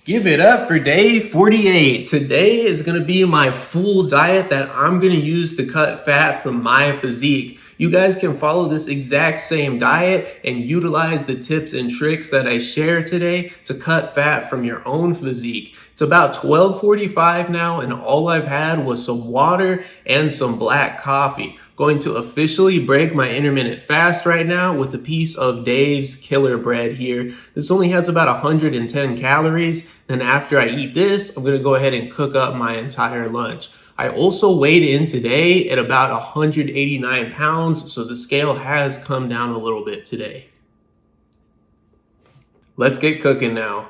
Give it up for day 48. Today is gonna be my full diet that I'm gonna use to cut fat from my physique. You guys can follow this exact same diet and utilize the tips and tricks that I share today to cut fat from your own physique. It's about 12:45 now, and all I've had was some water and some black coffee. Going to officially break my intermittent fast right now with a piece of Dave's Killer Bread here. This only has about 110 calories. And after I eat this, I'm gonna go ahead and cook up my entire lunch. I also weighed in today at about 189 pounds, so the scale has come down a little bit today. Let's get cooking now.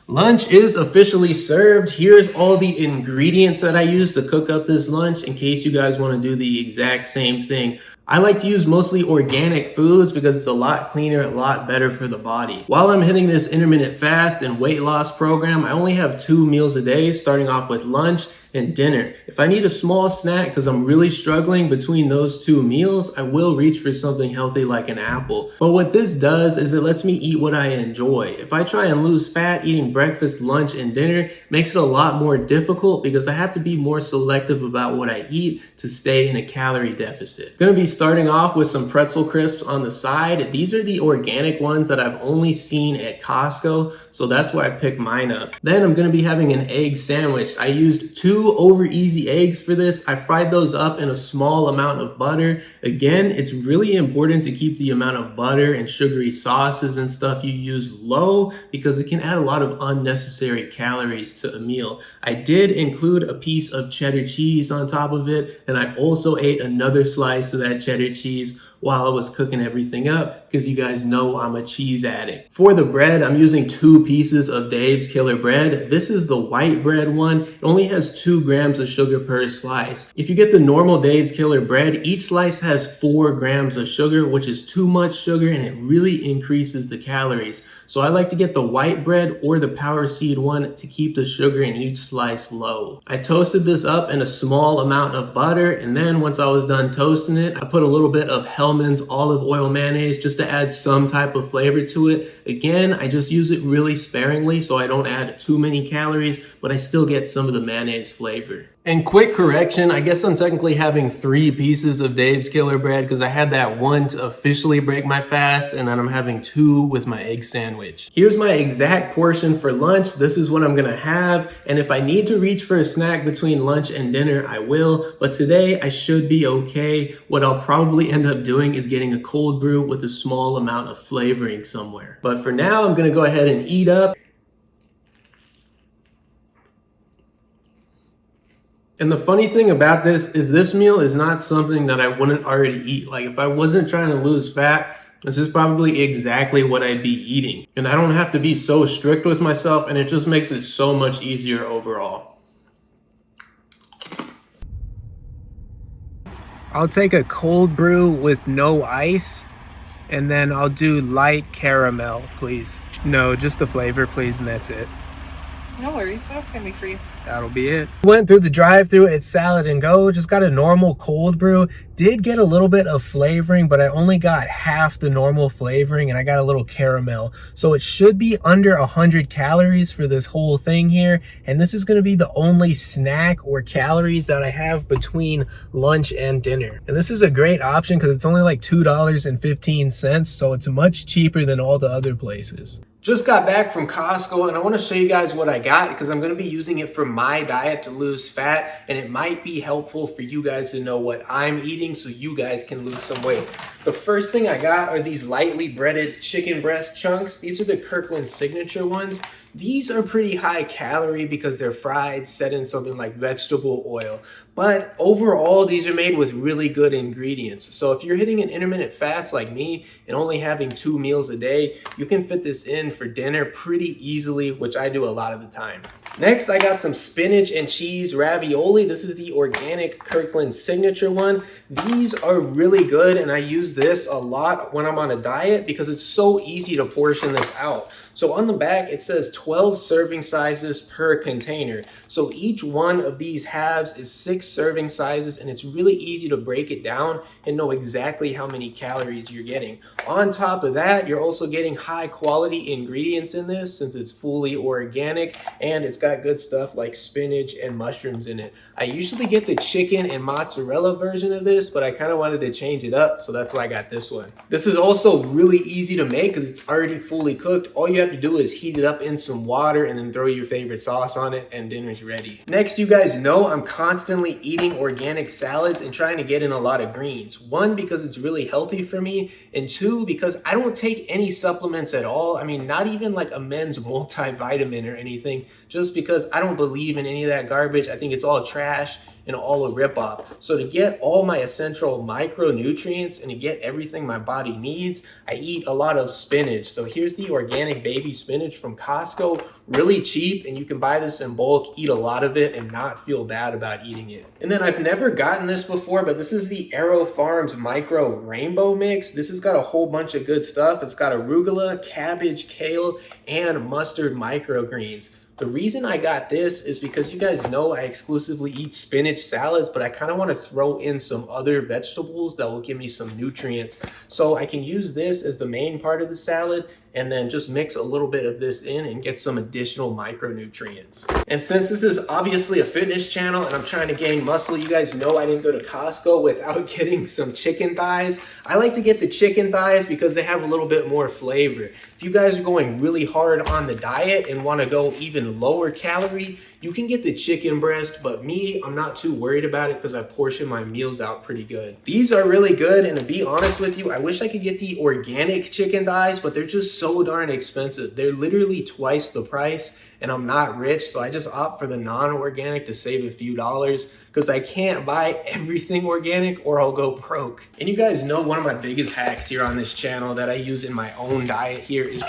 Lunch is officially served. Here's all the ingredients that I use to cook up this lunch in case you guys want to do the exact same thing. I like to use mostly organic foods because it's a lot cleaner, a lot better for the body. While I'm hitting this intermittent fast and weight loss program, I only have 2 meals a day, starting off with lunch and dinner. If I need a small snack because I'm really struggling between those 2 meals, I will reach for something healthy like an apple. But what this does is it lets me eat what I enjoy. If I try and lose fat eating breakfast, lunch, and dinner, it makes it a lot more difficult because I have to be more selective about what I eat to stay in a calorie deficit. Gonna be starting off with some pretzel crisps on the side. These are the organic ones that I've only seen at Costco, so that's why I picked mine up. Then I'm gonna be having an egg sandwich. I used 2 over easy eggs for this. I fried those up in a small amount of butter. Again, it's really important to keep the amount of butter and sugary sauces and stuff you use low because it can add a lot of unnecessary calories to a meal. I did include a piece of cheddar cheese on top of it, and I also ate another slice of that cheddar cheese while I was cooking everything up because you guys know I'm a cheese addict. For the bread, I'm using 2 pieces of Dave's Killer Bread. This is the white bread one. It only has 2 grams of sugar per slice. If you get the normal Dave's Killer Bread, each slice has 4 grams of sugar, which is too much sugar and it really increases the calories. So I like to get the white bread or the Power Seed one to keep the sugar in each slice low. I toasted this up in a small amount of butter, and then once I was done toasting it, I put a little bit of Hellmann's olive oil mayonnaise just to add some type of flavor to it. Again, I just use it really sparingly so I don't add too many calories, but I still get some of the mayonnaise flavor. And quick correction, I guess I'm technically having 3 pieces of Dave's Killer Bread because I had that one to officially break my fast, and then I'm having 2 with my egg sandwich. Here's my exact portion for lunch. This is what I'm gonna have, and if I need to reach for a snack between lunch and dinner, I will, but today I should be okay. What I'll probably end up doing is getting a cold brew with a small amount of flavoring somewhere. But for now, I'm gonna go ahead and eat up. And the funny thing about this meal is not something that I wouldn't already eat. Like if I wasn't trying to lose fat, this is probably exactly what I'd be eating. And I don't have to be so strict with myself, and it just makes it so much easier overall. I'll take a cold brew with no ice, and then I'll do light caramel, please. No, just the flavor, please, and that's it. No worries, what else can be for you? That'll be it. Went through the drive-thru at Salad and Go, just got a normal cold brew. Did get a little bit of flavoring, but I only got half the normal flavoring and I got a little caramel. So it should be under 100 calories for this whole thing here. And this is gonna be the only snack or calories that I have between lunch and dinner. And this is a great option because it's only like $2.15, so it's much cheaper than all the other places. Just got back from Costco and I want to show you guys what I got because I'm going to be using it for my diet to lose fat, and it might be helpful for you guys to know what I'm eating so you guys can lose some weight. The first thing I got are these lightly breaded chicken breast chunks. These are the Kirkland signature ones. These are pretty high calorie because they're fried, set in something like vegetable oil. But overall, these are made with really good ingredients. So if you're hitting an intermittent fast like me and only having 2 meals a day, you can fit this in for dinner pretty easily, which I do a lot of the time. Next, I got some spinach and cheese ravioli. This is the organic Kirkland signature one. These are really good, and I use this a lot when I'm on a diet because it's so easy to portion this out. So on the back, it says 12 serving sizes per container. So each one of these halves is 6 serving sizes, and it's really easy to break it down and know exactly how many calories you're getting. On top of that, you're also getting high quality ingredients in this since it's fully organic, and it's got good stuff like spinach and mushrooms in it. I usually get the chicken and mozzarella version of this, but I kind of wanted to change it up, so that's why I got this one. This is also really easy to make because it's already fully cooked. All you have to do is heat it up in some water and then throw your favorite sauce on it, and dinner's ready. Next, you guys know I'm constantly eating organic salads and trying to get in a lot of greens. One, because it's really healthy for me, and two, because I don't take any supplements at all. I mean, not even like a men's multivitamin or anything, just because I don't believe in any of that garbage. I think it's all trash and all a ripoff. So to get all my essential micronutrients and to get everything my body needs, I eat a lot of spinach. So here's the organic baby spinach from Costco, really cheap, and you can buy this in bulk, eat a lot of it, and not feel bad about eating it. And then I've never gotten this before, but this is the Aero Farms Micro Rainbow Mix. This has got a whole bunch of good stuff. It's got arugula, cabbage, kale, and mustard microgreens. The reason I got this is because you guys know I exclusively eat spinach salads, but I kind of want to throw in some other vegetables that will give me some nutrients. So I can use this as the main part of the salad and then just mix a little bit of this in and get some additional micronutrients. And since this is obviously a fitness channel and I'm trying to gain muscle, you guys know I didn't go to Costco without getting some chicken thighs. I like to get the chicken thighs because they have a little bit more flavor. If you guys are going really hard on the diet and want to go even lower calorie, you can get the chicken breast, but me, I'm not too worried about it because I portion my meals out pretty good. These are really good, and to be honest with you, I wish I could get the organic chicken thighs, but they're just so darn expensive. They're literally twice the price, and I'm not rich, so I just opt for the non-organic to save a few dollars because I can't buy everything organic or I'll go broke. And you guys know one of my biggest hacks here on this channel that I use in my own diet here is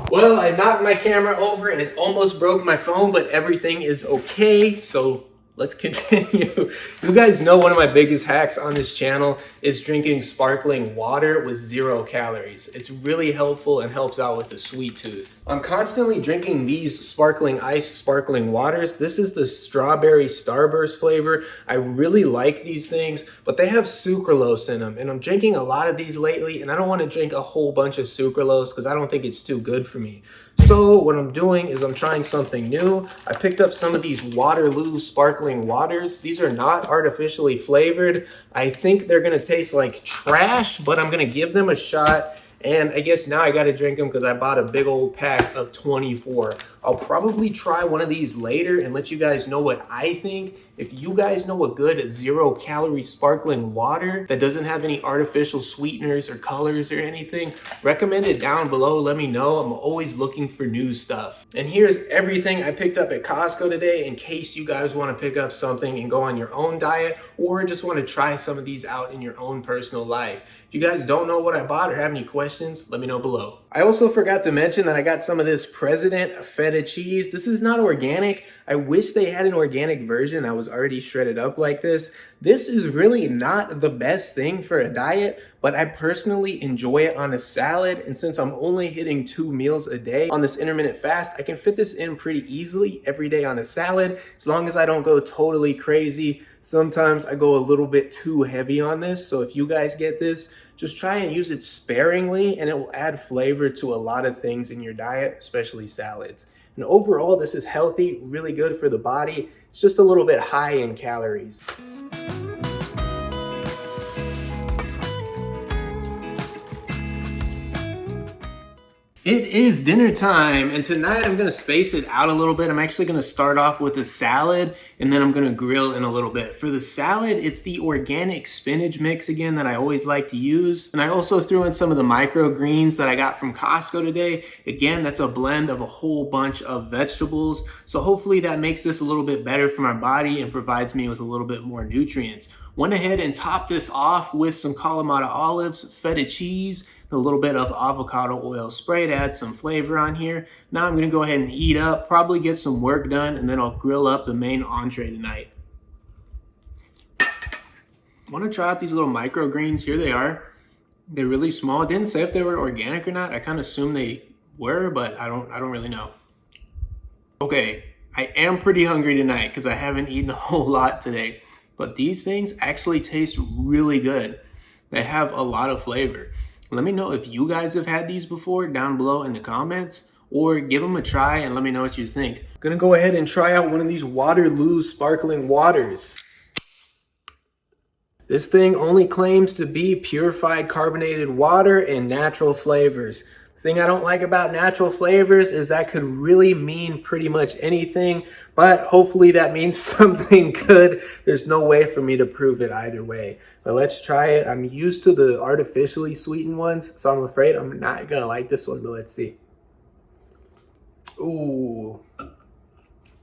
well, I knocked my camera over and it almost broke my phone, but everything is okay. So let's continue. You guys know one of my biggest hacks on this channel is drinking sparkling water with 0 calories. It's really helpful and helps out with the sweet tooth. I'm constantly drinking these sparkling ice sparkling waters. This is the strawberry starburst flavor. I really like these things, but they have sucralose in them, and I'm drinking a lot of these lately, and I don't want to drink a whole bunch of sucralose because I don't think it's too good for me. So what I'm doing is I'm trying something new. I picked up some of these Waterloo sparkling waters. These are not artificially flavored. I think they're gonna taste like trash, but I'm gonna give them a shot. And I guess now I gotta drink them because I bought a big old pack of 24. I'll probably try one of these later and let you guys know what I think. If you guys know a good 0 calorie sparkling water that doesn't have any artificial sweeteners or colors or anything, recommend it down below. Let me know. I'm always looking for new stuff. And here's everything I picked up at Costco today in case you guys want to pick up something and go on your own diet or just want to try some of these out in your own personal life. If you guys don't know what I bought or have any questions, let me know below. I also forgot to mention that I got some of this President feta cheese. This is not organic. I wish they had an organic version that was already shredded up like this. This is really not the best thing for a diet, but I personally enjoy it on a salad. And since I'm only hitting 2 meals a day on this intermittent fast, I can fit this in pretty easily every day on a salad, as long as I don't go totally crazy. Sometimes I go a little bit too heavy on this. So if you guys get this, just try and use it sparingly, and it will add flavor to a lot of things in your diet, especially salads. And overall, this is healthy, really good for the body. It's just a little bit high in calories. It is dinner time, and tonight I'm gonna space it out a little bit. I'm actually gonna start off with a salad, and then I'm gonna grill in a little bit. For the salad, it's the organic spinach mix again that I always like to use. And I also threw in some of the microgreens that I got from Costco today. Again, that's a blend of a whole bunch of vegetables. So hopefully that makes this a little bit better for my body and provides me with a little bit more nutrients. Went ahead and topped this off with some Kalamata olives, feta cheese, a little bit of avocado oil spray to add some flavor on here. Now I'm gonna go ahead and eat up, probably get some work done, and then I'll grill up the main entree tonight. I want to try out these little microgreens. Here they are. They're really small. It didn't say if they were organic or not. I kind of assumed they were, but I don't really know. Okay, I am pretty hungry tonight because I haven't eaten a whole lot today. But these things actually taste really good. They have a lot of flavor. Let me know if you guys have had these before down below in the comments, or give them a try and let me know what you think. I'm gonna go ahead and try out one of these Waterloo sparkling waters. This thing only claims to be purified carbonated water and natural flavors. The thing I don't like about natural flavors is that could really mean pretty much anything, but hopefully that means something good. There's no way for me to prove it either way. But let's try it. I'm used to the artificially sweetened ones, so I'm afraid I'm not gonna like this one, but let's see. Ooh,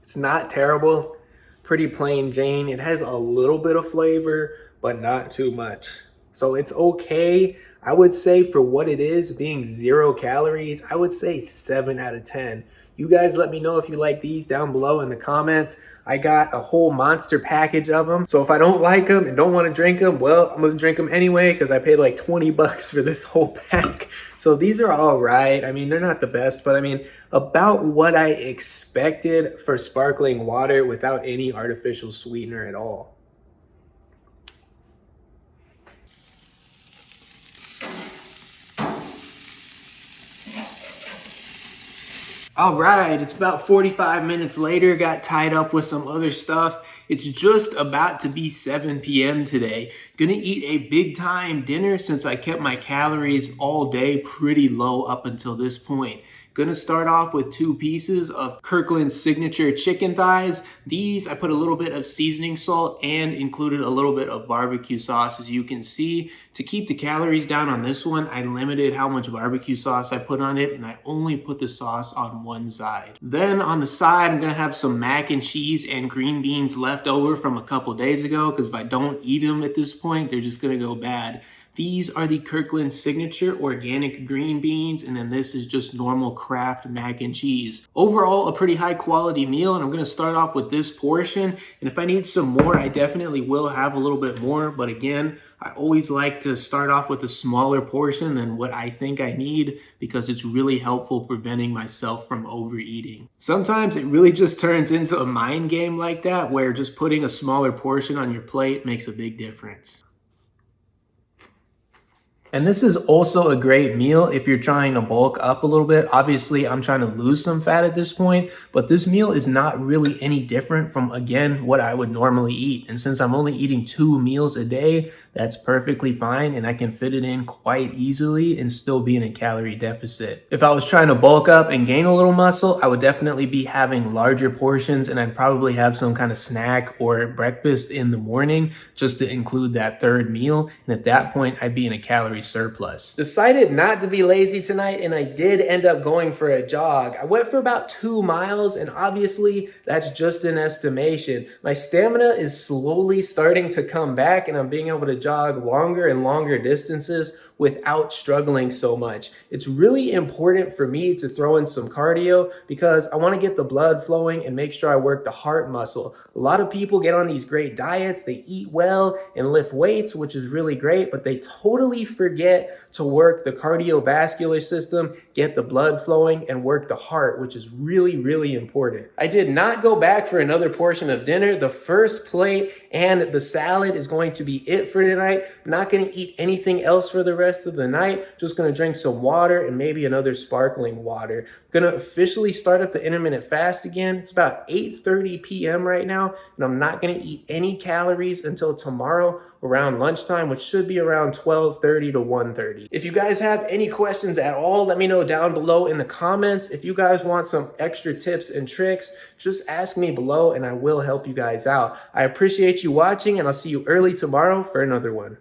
it's not terrible. Pretty plain Jane. It has a little bit of flavor, but not too much. So it's okay. I would say for what it is, being 0 calories, I would say 7 out of 10. You guys let me know if you like these down below in the comments. I got a whole monster package of them. So if I don't like them and don't want to drink them, well, I'm gonna drink them anyway because I paid like 20 bucks for this whole pack. So these are all right. I mean, they're not the best, but I mean, about what I expected for sparkling water without any artificial sweetener at all. All right, it's about 45 minutes later, got tied up with some other stuff. It's just about to be 7 p.m. today. Gonna eat a big time dinner since I kept my calories all day pretty low up until this point. Gonna start off with 2 pieces of Kirkland's signature chicken thighs. These, I put a little bit of seasoning salt and included a little bit of barbecue sauce, as you can see. To keep the calories down on this one, I limited how much barbecue sauce I put on it, and I only put the sauce on one side. Then on the side, I'm gonna have some mac and cheese and green beans left over from a couple days ago, because if I don't eat them at this point, they're just gonna go bad. These are the Kirkland signature organic green beans, and then this is just normal Kraft mac and cheese. Overall, a pretty high quality meal, and I'm gonna start off with this portion, and if I need some more, I definitely will have a little bit more, but again, I always like to start off with a smaller portion than what I think I need because it's really helpful preventing myself from overeating. Sometimes it really just turns into a mind game like that, where just putting a smaller portion on your plate makes a big difference. And this is also a great meal if you're trying to bulk up a little bit. Obviously, I'm trying to lose some fat at this point, but this meal is not really any different from, again, what I would normally eat. And since I'm only eating 2 meals a day, that's perfectly fine, and I can fit it in quite easily and still be in a calorie deficit. If I was trying to bulk up and gain a little muscle, I would definitely be having larger portions, and I'd probably have some kind of snack or breakfast in the morning just to include that 3rd meal. And at that point, I'd be in a calorie surplus. Decided not to be lazy tonight, and I did end up going for a jog. I went for about 2 miles, and obviously that's just an estimation. My stamina is slowly starting to come back, and I'm being able to jog longer and longer distances without struggling so much. It's really important for me to throw in some cardio because I want to get the blood flowing and make sure I work the heart muscle. A lot of people get on these great diets, they eat well and lift weights, which is really great, but they totally forget to work the cardiovascular system, get the blood flowing, and work the heart, which is really, really important. I did not go back for another portion of dinner. The first plate and the salad is going to be it for tonight. I'm not going to eat anything else for the rest of the night. Just going to drink some water and maybe another sparkling water. I'm going to officially start up the intermittent fast again. It's about 8:30 p.m. right now, and I'm not going to eat any calories until tomorrow around lunchtime, which should be around 12:30 to 1:30. If you guys have any questions at all, let me know down below in the comments. If you guys want some extra tips and tricks, just ask me below and I will help you guys out. I appreciate you watching, and I'll see you early tomorrow for another one.